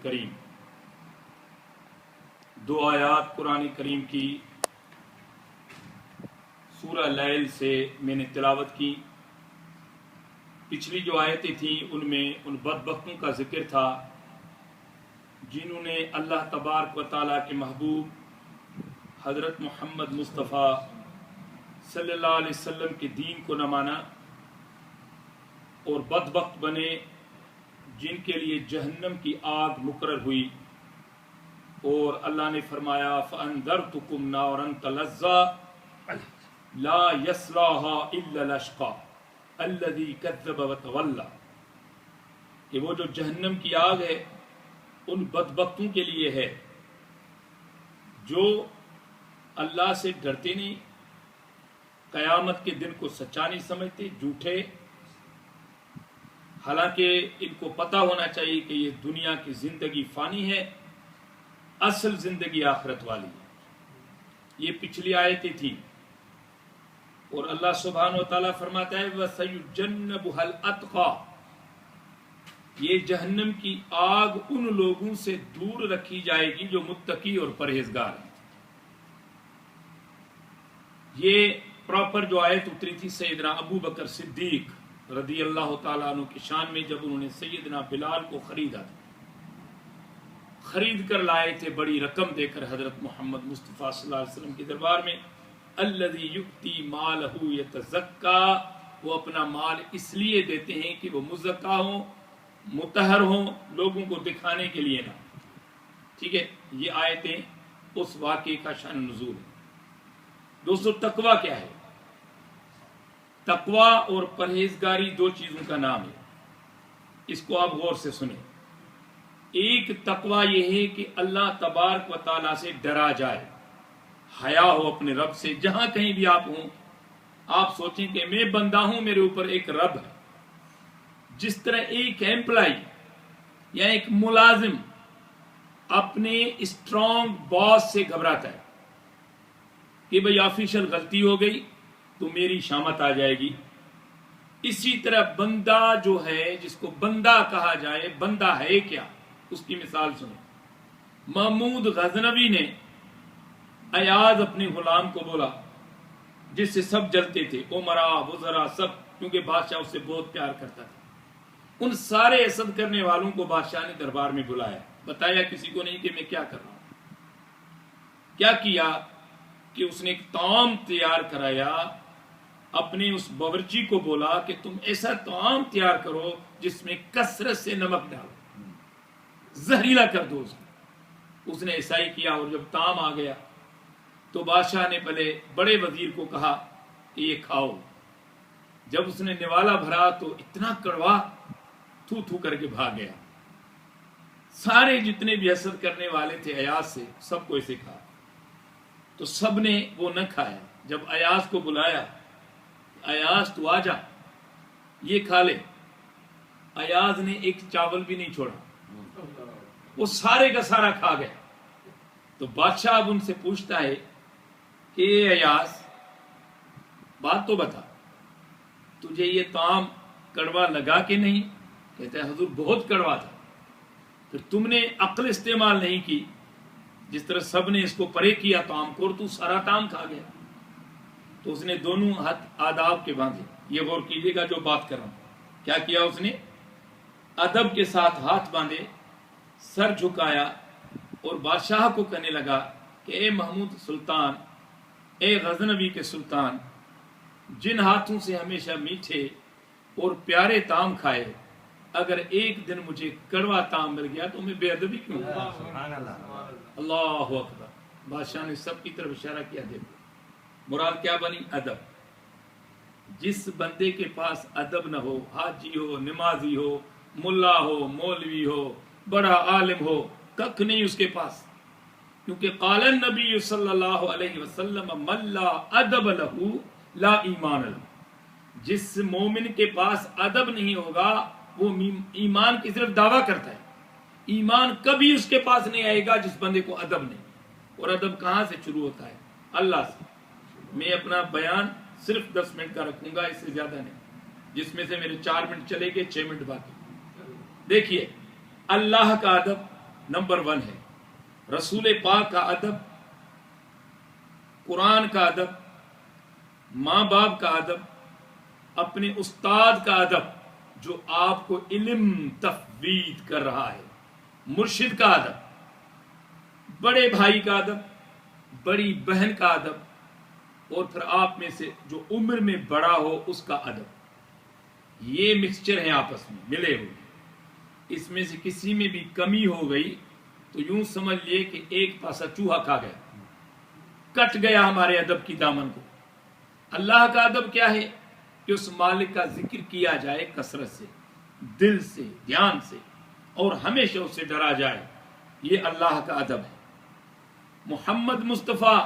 الکریم۔ دو آیات قرآن کریم کی سورہ لیل سے میں نے تلاوت کی۔ پچھلی جو آیتیں تھیں ان میں ان بدبختوں کا ذکر تھا جنہوں نے اللہ تبارک و تعالیٰ کے محبوب حضرت محمد مصطفیٰ صلی اللہ علیہ وسلم کے دین کو نہ مانا اور بدبخت بنے، جن کے لیے جہنم کی آگ مقرر ہوئی۔ اور اللہ نے فرمایا فَأَنذَرْتُكُمْ نَارًا تَلَظَّىٰ لَا يَصْلَاهَا إِلَّا الْأَشْقَى الَّذِي كَذَّبَ وَتَوَلَّىٰ، کہ وہ جو جہنم کی آگ ہے ان بدبختوں کے لیے ہے جو اللہ سے ڈرتے نہیں، قیامت کے دن کو سچا نہیں سمجھتے، جھوٹے، حالانکہ ان کو پتہ ہونا چاہیے کہ یہ دنیا کی زندگی فانی ہے، اصل زندگی آخرت والی ہے۔ یہ پچھلی آیتیں تھیں۔ اور اللہ سبحانہ و تعالیٰ فرماتا ہے وَسَيُجَنَّبُهَا الْأَتْقَى، یہ جہنم کی آگ ان لوگوں سے دور رکھی جائے گی جو متقی اور پرہیزگار ہیں۔ یہ پراپر جو آیت اتری تھی سیدنا ابو بکر صدیق رضی اللہ تعالیٰ عنہ کی شان میں، جب انہوں نے سیدنا بلال کو خریدا تھا، خرید کر لائے تھے بڑی رقم دے کر حضرت محمد مصطفیٰ صلی اللہ علیہ وسلم کے دربار میں۔ الذی یؤتی مالہ یتزکا، وہ اپنا مال اس لیے دیتے ہیں کہ وہ مزکا ہوں، مطہر ہوں، لوگوں کو دکھانے کے لیے نہ۔ ٹھیک ہے، یہ آیتیں اس واقعے کا شان نزول ہے۔ دوستو تقویٰ کیا ہے؟ تقویٰ اور پرہیزگاری دو چیزوں کا نام ہے، اس کو آپ غور سے سنیں۔ ایک تقویٰ یہ ہے کہ اللہ تبارک و تعالیٰ سے ڈرا جائے، حیا ہو اپنے رب سے۔ جہاں کہیں بھی آپ ہوں، آپ سوچیں کہ میں بندہ ہوں، میرے اوپر ایک رب ہے۔ جس طرح ایک ایمپلائی یا ایک ملازم اپنے اسٹرانگ باس سے گھبراتا ہے کہ بھئی آفیشل غلطی ہو گئی تو میری شامت آ جائے گی، اسی طرح بندہ جو ہے، جس کو بندہ کہا جائے، بندہ ہے کیا؟ اس کی مثال سنیں۔ محمود غزنوی نے ایاز اپنے غلام کو بولا، جس سے سب جلتے تھے، امراء وزراء سب، کیونکہ بادشاہ اس سے بہت پیار کرتا تھا۔ ان سارے حسد کرنے والوں کو بادشاہ نے دربار میں بلایا، بتایا کسی کو نہیں کہ میں کیا کر رہا ہوں۔ کیا کیا کہ اس نے ایک طعام تیار کرایا، اپنے اس باورچی کو بولا کہ تم ایسا طعام تیار کرو جس میں کثرت سے نمک ڈالو، زہریلا کر دو اس کو۔ اس نے ایسا ہی کیا، اور جب طعام آ گیا تو بادشاہ نے پہلے بڑے وزیر کو کہا کہ یہ کھاؤ۔ جب اس نے نوالا بھرا تو اتنا کڑوا، تھو تھو کر کے بھاگ گیا۔ سارے جتنے بھی حسد کرنے والے تھے ایاز سے، سب کو اسے کھا، تو سب نے وہ نہ کھایا۔ جب ایاز کو بلایا، ایاز تو آ جا، یہ کھا لے، ایاز نے ایک چاول بھی نہیں چھوڑا، وہ سارے کا سارا کھا گیا۔ تو بادشاہ اب ان سے پوچھتا ہے کہ ایاز بات تو بتا، تجھے یہ طعام کڑوا لگا کہ نہیں؟ کہتا ہے حضور بہت کڑوا تھا۔ پھر تم نے عقل استعمال نہیں کی، جس طرح سب نے اس کو پرے کیا طعام کو، اور تو سارا طعام کھا گیا۔ تو اس نے دونوں ہاتھ آداب کے باندھے۔ یہ غور کیجیے گا جو بات کر رہا ہوں، کیا کیا اس نے؟ ادب کے ساتھ ہاتھ باندھے، سر جھکایا، اور بادشاہ کو کہنے لگا کہ اے محمود سلطان، اے غزنوی کے سلطان، جن ہاتھوں سے ہمیشہ میٹھے اور پیارے طعام کھائے، اگر ایک دن مجھے کڑوا طعام مل گیا تو میں بے ادبی کیوں؟ اللہ اکبر۔ بادشاہ نے سب کی طرف اشارہ کیا، دیکھو مراد کیا بنی؟ ادب۔ جس بندے کے پاس ادب نہ ہو، حاجی ہو، نمازی ہو، ملا ہو، مولوی ہو، بڑا عالم ہو، کک نہیں اس کے پاس، کیونکہ قال النبی صلی اللہ علیہ وسلم من لا ادب لہ لا ایمان لہ، جس مومن کے پاس ادب نہیں ہوگا وہ ایمان کی صرف دعویٰ کرتا ہے، ایمان کبھی اس کے پاس نہیں آئے گا جس بندے کو ادب نہیں۔ اور ادب کہاں سے شروع ہوتا ہے؟ اللہ سے۔ میں اپنا بیان صرف 10 منٹ کا رکھوں گا، اس سے زیادہ نہیں، جس میں سے میرے 4 منٹ چلے گئے، 6 منٹ باقی۔ دیکھیے اللہ کا ادب، نمبر 1 ہے رسول پاک کا ادب، قرآن کا ادب، ماں باپ کا ادب، اپنے استاد کا ادب جو آپ کو علم تفویض کر رہا ہے، مرشد کا ادب، بڑے بھائی کا ادب، بڑی بہن کا ادب، اور پھر آپ میں سے جو عمر میں بڑا ہو اس کا ادب. یہ مکسچر ہیں آپس میں ملے ہوئے. اس میں سے کسی میں بھی کمی ہو گئی تو یوں سمجھ لیے کہ ایک پاسا چوہا کھا گیا، کٹ گیا ہمارے ادب کی دامن کو. اللہ کا ادب کیا ہے کہ اس مالک کا ذکر کیا جائے کثرت سے، دل سے، دھیان سے، اور ہمیشہ اس سے ڈرا جائے. یہ اللہ کا ادب ہے. محمد مصطفیٰ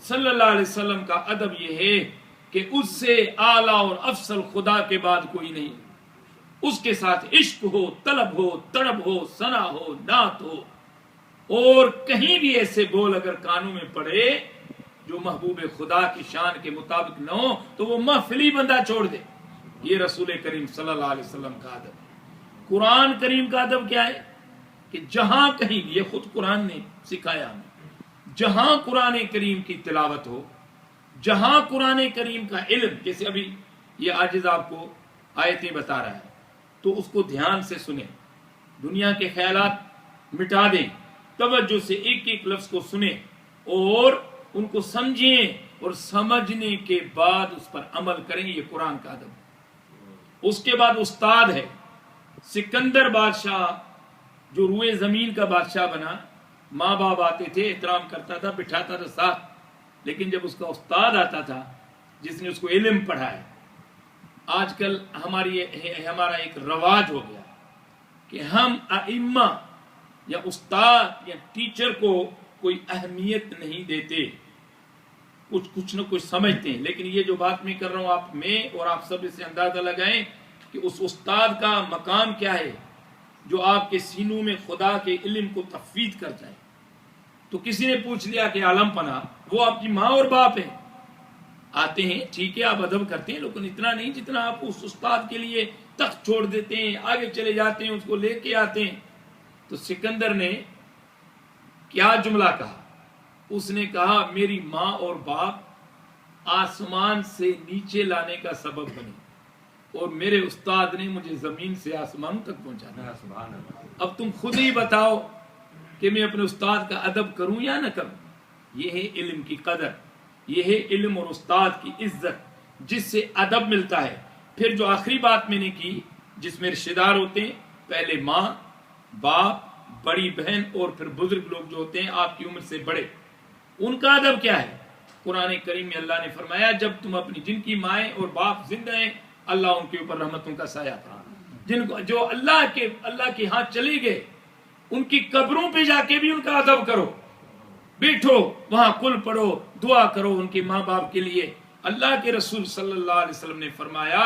صلی اللہ علیہ وسلم کا ادب یہ ہے کہ اس سے اعلیٰ اور افضل خدا کے بعد کوئی نہیں. اس کے ساتھ عشق ہو، طلب ہو، طڑب ہو، ثنا ہو، نعت ہو، اور کہیں بھی ایسے بول اگر کانوں میں پڑے جو محبوب خدا کی شان کے مطابق نہ ہو تو وہ محفلی بندہ چھوڑ دے. یہ رسول کریم صلی اللہ علیہ وسلم کا ادب ہے. قرآن کریم کا ادب کیا ہے کہ جہاں کہیں بھی، یہ خود قرآن نے سکھایا ہمیں، جہاں قرآن کریم کی تلاوت ہو، جہاں قرآن کریم کا علم، جیسے ابھی یہ عاجز آپ کو آیتیں بتا رہا ہے تو اس کو دھیان سے سنیں، دنیا کے خیالات مٹا دیں، توجہ سے ایک ایک لفظ کو سنیں اور ان کو سمجھیں، اور سمجھنے کے بعد اس پر عمل کریں. یہ قرآن کا ادب. اس کے بعد استاد ہے. سکندر بادشاہ جو روئے زمین کا بادشاہ بنا، ماں باپ آتے تھے، احترام کرتا تھا، بٹھاتا تھا ساتھ، لیکن جب اس کا استاد آتا تھا جس نے اس کو علم پڑھایا. آج کل ہمارا ایک رواج ہو گیا کہ ہم ائمہ یا استاد یا ٹیچر کو کوئی اہمیت نہیں دیتے، کچھ نہ کچھ سمجھتے ہیں. لیکن یہ جو بات میں کر رہا ہوں آپ میں اور آپ سب اسے اندازہ لگائیں کہ اس استاد کا مقام کیا ہے جو آپ کے سینوں میں خدا کے علم کو تفویض کر جائے. تو کسی نے پوچھ لیا کہ عالم پناہ وہ آپ کی ماں اور باپ ہیں. آتے ہیں ٹھیک ہے، آپ ادب کرتے ہیں، لیکن اتنا نہیں جتنا آپ اس استاد کے لیے تخت چھوڑ دیتے ہیں، آگے چلے جاتے ہیں، اس کو لے کے آتے ہیں. تو سکندر نے کیا جملہ کہا؟ اس نے کہا میری ماں اور باپ آسمان سے نیچے لانے کا سبب بنے اور میرے استاد نے مجھے زمین سے آسمانوں تک پہنچا دیا. اب تم خود ہی بتاؤ کہ میں اپنے استاد کا ادب کروں یا نہ کروں. یہ ہے علم کی قدر، یہ ہے علم اور استاد کی عزت جس سے ادب ملتا ہے. پھر جو آخری بات میں نے کی جس میں رشتہ دار ہوتے ہیں، پہلے ماں، باپ، بڑی بہن اور پھر بزرگ لوگ جو ہوتے ہیں آپ کی عمر سے بڑے، ان کا ادب کیا ہے؟ قرآن کریم میں اللہ نے فرمایا جب تم اپنی جن کی مائیں اور باپ زندہ ہیں اللہ ان کے اوپر رحمتوں کا سایہ تھا. جن کو جو اللہ کے ہاں چلے گئے ان کی قبروں پہ جا کے بھی ان کا ادب کرو، بیٹھو وہاں کل پڑھو، دعا کرو ان کے ماں باپ کے لیے. اللہ کے رسول صلی اللہ علیہ وسلم نے فرمایا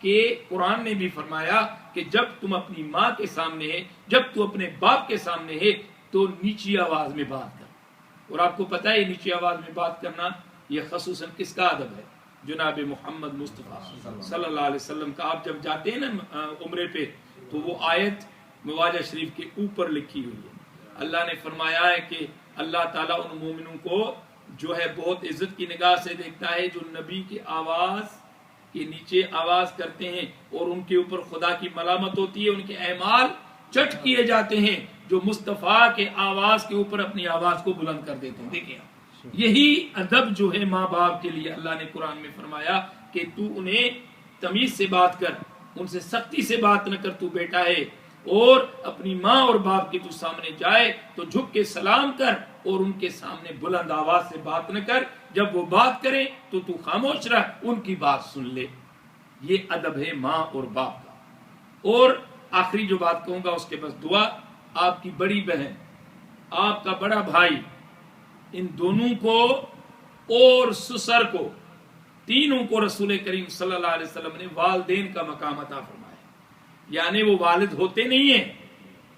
کہ قرآن نے بھی فرمایا کہ جب تم اپنی ماں کے سامنے ہے، جب تم اپنے باپ کے سامنے ہے تو نیچی آواز میں بات کر. اور آپ کو پتہ ہے نیچی آواز میں بات کرنا یہ خصوصاً کس کا ادب ہے؟ جناب محمد مصطفیٰ صلی اللہ علیہ وسلم کا. آپ جب جاتے ہیں نا عمرے پہ تو وہ آیت مواجہ شریف کے اوپر لکھی ہوئی ہے. اللہ نے فرمایا ہے کہ اللہ تعالیٰ ان مومنوں کو جو ہے بہت عزت کی نگاہ سے دیکھتا ہے جو نبی کی آواز کے نیچے آواز کرتے ہیں اور ان کے اوپر خدا کی ملامت ہوتی ہے، ان کے اعمال چٹ کیے جاتے ہیں، جو مصطفیٰ کے آواز کے اوپر اپنی آواز کو بلند کر دیتے ہیں. دیکھیں یہی ادب جو ہے ماں باپ کے لیے اللہ نے قرآن میں فرمایا کہ تو انہیں تمیز سے بات کر، ان سے سختی سے بات نہ کر، تو بیٹا ہے اور اپنی ماں اور باپ کے تو سامنے جائے تو جھک کے سلام کر اور ان کے سامنے بلند آواز سے بات نہ کر. جب وہ بات کریں تو تو خاموش رہ، ان کی بات سن لے. یہ ادب ہے ماں اور باپ کا. اور آخری جو بات کہوں گا اس کے بس دعا، آپ کی بڑی بہن، آپ کا بڑا بھائی، ان دونوں کو اور سسر کو، تینوں کو رسول کریم صلی اللہ علیہ وسلم نے والدین کا مقام عطا فرمایا. یعنی وہ والد ہوتے نہیں ہیں،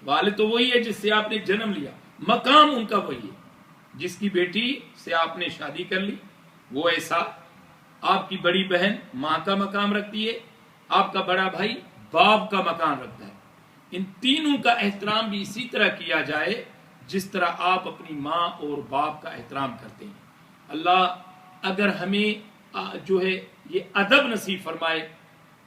والد تو وہی ہے جس سے آپ نے جنم لیا، مقام ان کا وہی ہے. جس کی بیٹی سے آپ نے شادی کر لی وہ ایسا، آپ کی بڑی بہن ماں کا مقام رکھتی ہے، آپ کا بڑا بھائی باپ کا مقام رکھتا ہے. ان تینوں کا احترام بھی اسی طرح کیا جائے جس طرح آپ اپنی ماں اور باپ کا احترام کرتے ہیں۔ اللہ اگر ہمیں جو ہے یہ ادب نصیب فرمائے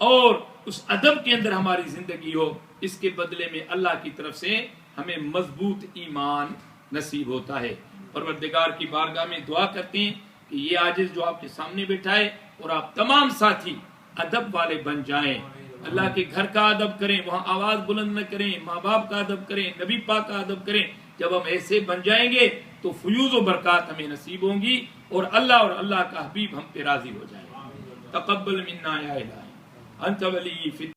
اور اس ادب کے اندر ہماری زندگی ہو، اس کے بدلے میں اللہ کی طرف سے ہمیں مضبوط ایمان نصیب ہوتا ہے۔ پروردگار کی بارگاہ میں دعا کرتے ہیں کہ یہ عاجز جو آپ کے سامنے بیٹھا ہے اور آپ تمام ساتھی ادب والے بن جائیں، اللہ کے گھر کا ادب کریں، وہاں آواز بلند نہ کریں، ماں باپ کا ادب کریں، نبی پاک کا ادب کریں۔ جب ہم ایسے بن جائیں گے تو فیوز و برکات ہمیں نصیب ہوں گی اور اللہ کا حبیب ہم پہ راضی ہو جائے گا۔ تقبل منا یا الہی انت ولی فی